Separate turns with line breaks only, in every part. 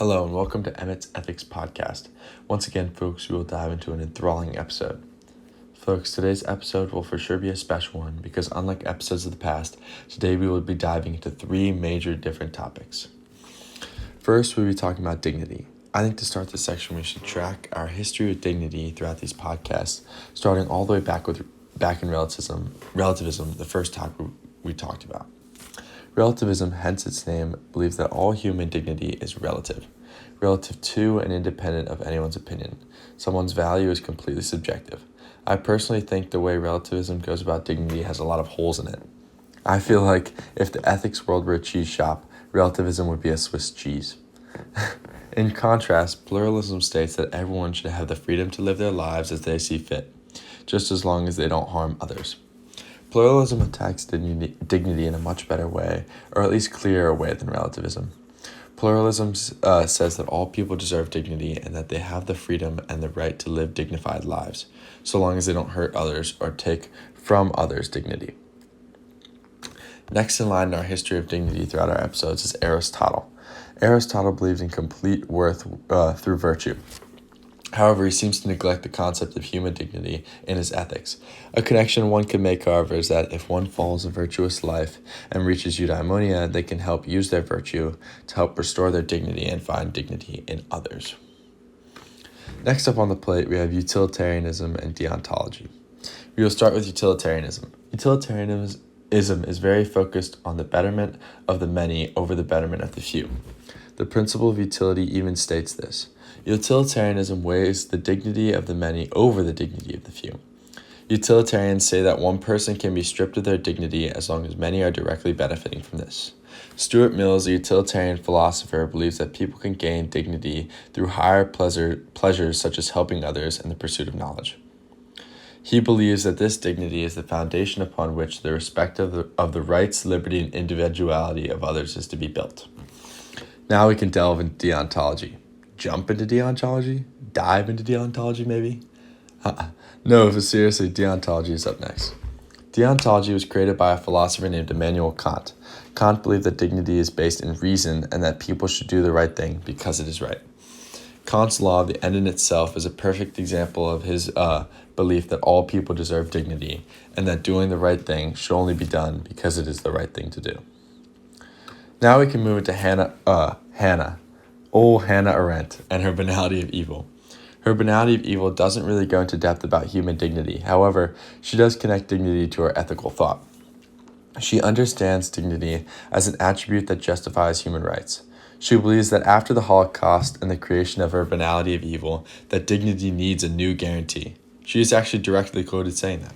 Hello and welcome to Emmett's Ethics Podcast. Once again, folks, we will dive into an enthralling episode. Folks, today's episode will for sure be a special one because unlike episodes of the past, today we will be diving into three major different topics. First, we'll be talking about dignity. I think to start this section, we should track our history with dignity throughout these podcasts, starting all the way back in relativism, the first topic we talked about. Relativism, hence its name, believes that all human dignity is relative to and independent of anyone's opinion. Someone's value is completely subjective. I personally think the way relativism goes about dignity has a lot of holes in it. I feel like if the ethics world were a cheese shop, relativism would be a Swiss cheese. In contrast, pluralism states that everyone should have the freedom to live their lives as they see fit, just as long as they don't harm others. Pluralism attacks dignity in a much better way, or at least clearer way than relativism. Pluralism says that all people deserve dignity and that they have the freedom and the right to live dignified lives, so long as they don't hurt others or take from others dignity. Next in line in our history of dignity throughout our episodes is Aristotle. Aristotle believed in complete worth through virtue. However, he seems to neglect the concept of human dignity in his ethics. A connection one can make, however, is that if one follows a virtuous life and reaches eudaimonia, they can help use their virtue to help restore their dignity and find dignity in others. Next up on the plate, we have utilitarianism and deontology. We will start with utilitarianism. Utilitarianism is very focused on the betterment of the many over the betterment of the few. The principle of utility even states this. Utilitarianism weighs the dignity of the many over the dignity of the few. Utilitarians say that one person can be stripped of their dignity as long as many are directly benefiting from this. Stuart Mills, a utilitarian philosopher, believes that people can gain dignity through higher pleasures such as helping others and the pursuit of knowledge. He believes that this dignity is the foundation upon which the respect of the rights, liberty, and individuality of others is to be built. Now we can delve into deontology. Jump into deontology? Dive into deontology, maybe? No, but seriously, deontology is up next. Deontology was created by a philosopher named Immanuel Kant. Kant believed that dignity is based in reason and that people should do the right thing because it is right. Kant's law of the end in itself is a perfect example of his belief that all people deserve dignity and that doing the right thing should only be done because it is the right thing to do. Now we can move into Hannah Arendt and her banality of evil. Her banality of evil doesn't really go into depth about human dignity. However, she does connect dignity to her ethical thought. She understands dignity as an attribute that justifies human rights. She believes that after the Holocaust and the creation of her banality of evil, that dignity needs a new guarantee. She is actually directly quoted saying that.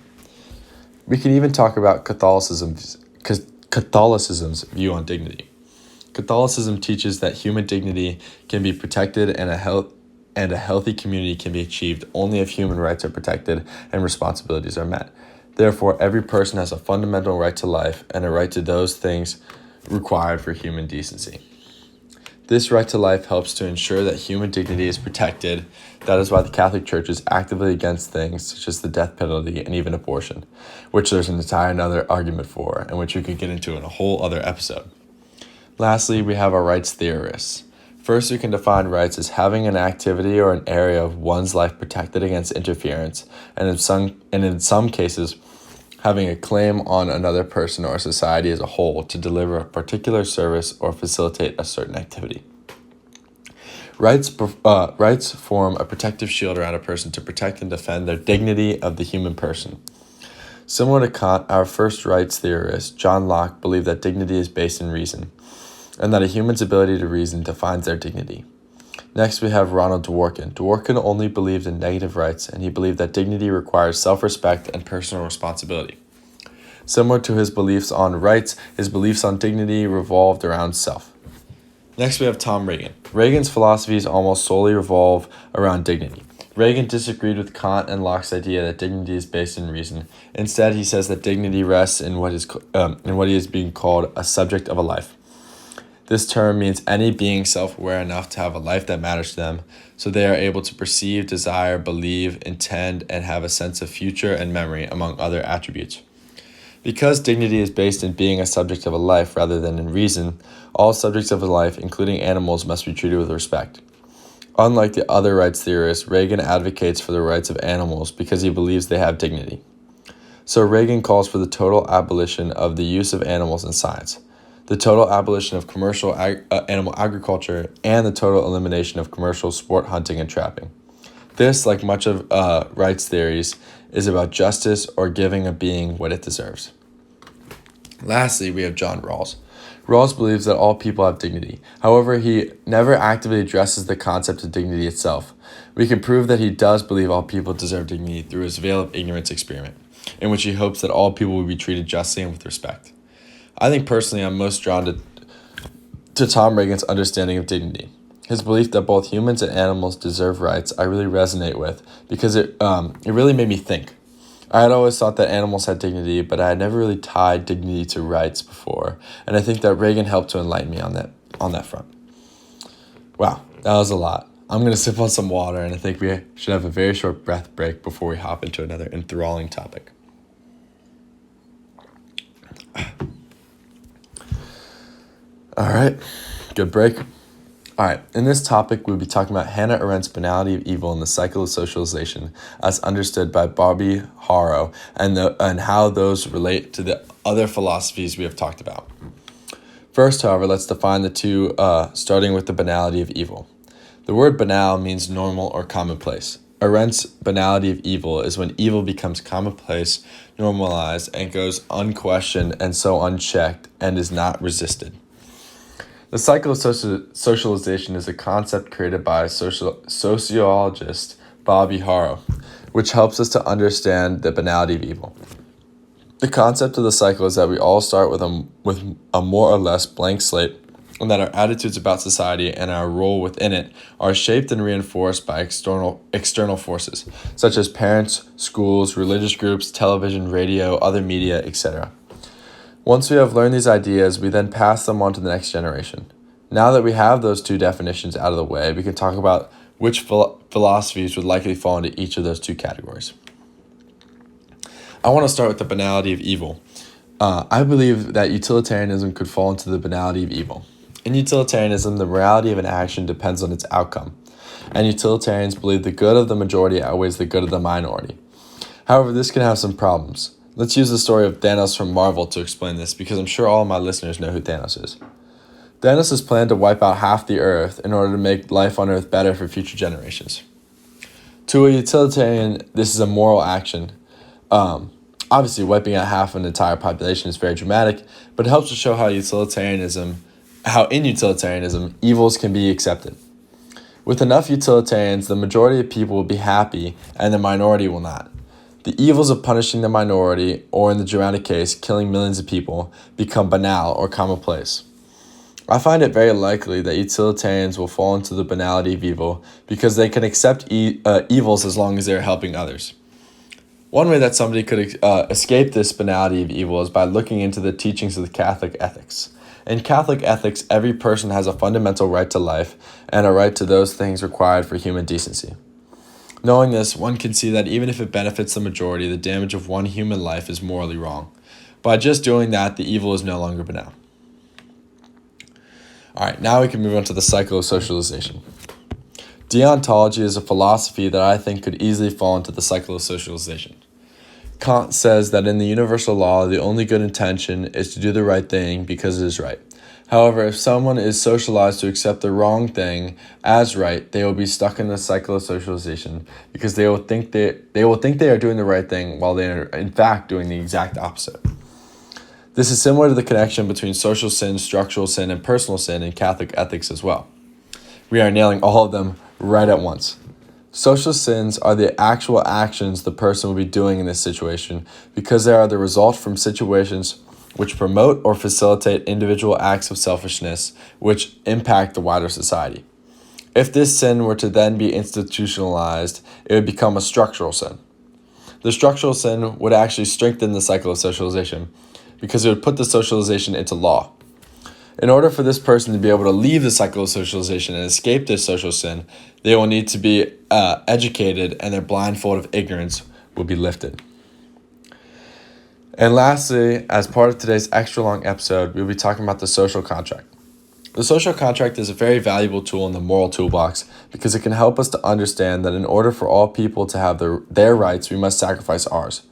We can even talk about Catholicism's view on dignity. Catholicism teaches that human dignity can be protected and a healthy community can be achieved only if human rights are protected and responsibilities are met. Therefore, every person has a fundamental right to life and a right to those things required for human decency. This right to life helps to ensure that human dignity is protected. That is why the Catholic Church is actively against things such as the death penalty and even abortion, which there's an entire another argument for and which we could get into in a whole other episode. Lastly, we have our rights theorists. First, we can define rights as having an activity or an area of one's life protected against interference, and in some cases, having a claim on another person or society as a whole to deliver a particular service or facilitate a certain activity. Rights form a protective shield around a person to protect and defend their dignity of the human person. Similar to Kant, our first rights theorist, John Locke, believed that dignity is based in reason, and that a human's ability to reason defines their dignity. Next, we have Ronald Dworkin. Dworkin only believed in negative rights, and he believed that dignity requires self-respect and personal responsibility. Similar to his beliefs on rights, his beliefs on dignity revolved around self. Next, we have Tom Reagan. Reagan's philosophies almost solely revolve around dignity. Reagan disagreed with Kant and Locke's idea that dignity is based in reason. Instead, he says that dignity rests in what is being called a subject of a life. This term means any being self-aware enough to have a life that matters to them, so they are able to perceive, desire, believe, intend, and have a sense of future and memory, among other attributes. Because dignity is based in being a subject of a life rather than in reason, all subjects of a life, including animals, must be treated with respect. Unlike the other rights theorists, Reagan advocates for the rights of animals because he believes they have dignity. So Reagan calls for the total abolition of the use of animals in science, the total abolition of commercial animal agriculture, and the total elimination of commercial sport hunting and trapping. This, like much of rights theories, is about justice or giving a being what it deserves. Lastly, we have John Rawls. Rawls believes that all people have dignity. However, he never actively addresses the concept of dignity itself. We can prove that he does believe all people deserve dignity through his veil of ignorance experiment, in which he hopes that all people will be treated justly and with respect. I think personally I'm most drawn to Tom Reagan's understanding of dignity. His belief that both humans and animals deserve rights I really resonate with because it really made me think. I had always thought that animals had dignity, but I had never really tied dignity to rights before, and I think that Reagan helped to enlighten me on that front. Wow, that was a lot. I'm going to sip on some water, and I think we should have a very short breath break before we hop into another enthralling topic. All right, good break. All right, in this topic, we'll be talking about Hannah Arendt's banality of evil and the cycle of socialization as understood by Bobby Harrow and how those relate to the other philosophies we have talked about. First, however, let's define the two, starting with the banality of evil. The word banal means normal or commonplace. Arendt's banality of evil is when evil becomes commonplace, normalized, and goes unquestioned and so unchecked and is not resisted. The cycle of socialization is a concept created by sociologist Bobby Harrow, which helps us to understand the banality of evil. The concept of the cycle is that we all start with a more or less blank slate, and that our attitudes about society and our role within it are shaped and reinforced by external forces, such as parents, schools, religious groups, television, radio, other media, etc. Once we have learned these ideas, we then pass them on to the next generation. Now that we have those two definitions out of the way, we can talk about which philosophies would likely fall into each of those two categories. I want to start with the banality of evil. I believe that utilitarianism could fall into the banality of evil. In utilitarianism, the morality of an action depends on its outcome, and utilitarians believe the good of the majority outweighs the good of the minority. However, this can have some problems. Let's use the story of Thanos from Marvel to explain this, because I'm sure all of my listeners know who Thanos is. Thanos has planned to wipe out half the Earth in order to make life on Earth better for future generations. To a utilitarian, this is a moral action. Obviously, wiping out half an entire population is very dramatic, but it helps to show how in utilitarianism, evils can be accepted. With enough utilitarians, the majority of people will be happy and the minority will not. The evils of punishing the minority, or in the dramatic case, killing millions of people, become banal or commonplace. I find it very likely that utilitarians will fall into the banality of evil because they can accept evils as long as they are helping others. One way that somebody could escape this banality of evil is by looking into the teachings of the Catholic ethics. In Catholic ethics, every person has a fundamental right to life and a right to those things required for human decency. Knowing this, one can see that even if it benefits the majority, the damage of one human life is morally wrong. By just doing that, the evil is no longer banal. All right, now we can move on to the cycle of socialization. Deontology is a philosophy that I think could easily fall into the cycle of socialization. Kant says that in the universal law, the only good intention is to do the right thing because it is right. However, if someone is socialized to accept the wrong thing as right, they will be stuck in the cycle of socialization because they will think they are doing the right thing while they are in fact doing the exact opposite. This is similar to the connection between social sin, structural sin, and personal sin in Catholic ethics as well. We are nailing all of them right at once. Social sins are the actual actions the person will be doing in this situation because they are the result from situations which promote or facilitate individual acts of selfishness which impact the wider society. If this sin were to then be institutionalized, it would become a structural sin. The structural sin would actually strengthen the cycle of socialization because it would put the socialization into law. In order for this person to be able to leave the cycle of socialization and escape this social sin, they will need to be educated, and their blindfold of ignorance will be lifted. And lastly, as part of today's extra long episode, we'll be talking about the social contract. The social contract is a very valuable tool in the moral toolbox because it can help us to understand that in order for all people to have their rights, we must sacrifice ours.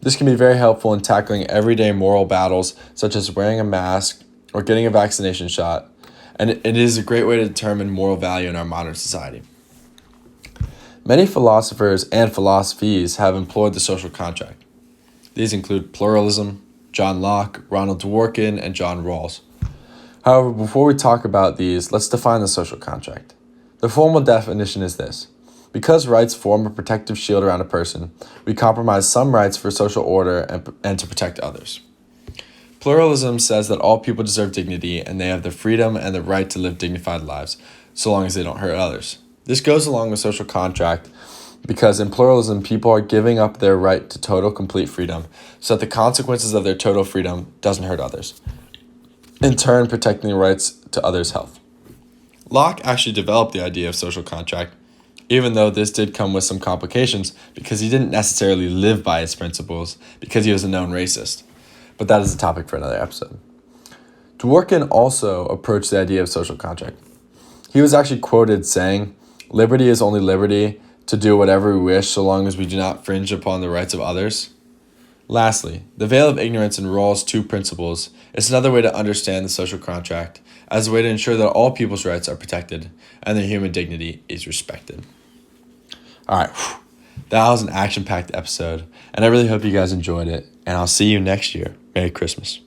This can be very helpful in tackling everyday moral battles, such as wearing a mask or getting a vaccination shot, and it is a great way to determine moral value in our modern society. Many philosophers and philosophies have employed the social contract. These include pluralism, John Locke, Ronald Dworkin, and John Rawls. However, before we talk about these, let's define the social contract. The formal definition is this. Because rights form a protective shield around a person, we compromise some rights for social order and to protect others. Pluralism says that all people deserve dignity and they have the freedom and the right to live dignified lives, so long as they don't hurt others. This goes along with social contract because in pluralism, people are giving up their right to total, complete freedom so that the consequences of their total freedom doesn't hurt others, in turn protecting the rights to others' health. Locke actually developed the idea of social contract, even though this did come with some complications because he didn't necessarily live by its principles because he was a known racist. But that is a topic for another episode. Dworkin also approached the idea of social contract. He was actually quoted saying, "Liberty is only liberty to do whatever we wish so long as we do not infringe upon the rights of others." Lastly, the veil of ignorance in Rawls' two principles is another way to understand the social contract as a way to ensure that all people's rights are protected and their human dignity is respected. All right, that was an action-packed episode, and I really hope you guys enjoyed it, and I'll see you next year. Merry Christmas.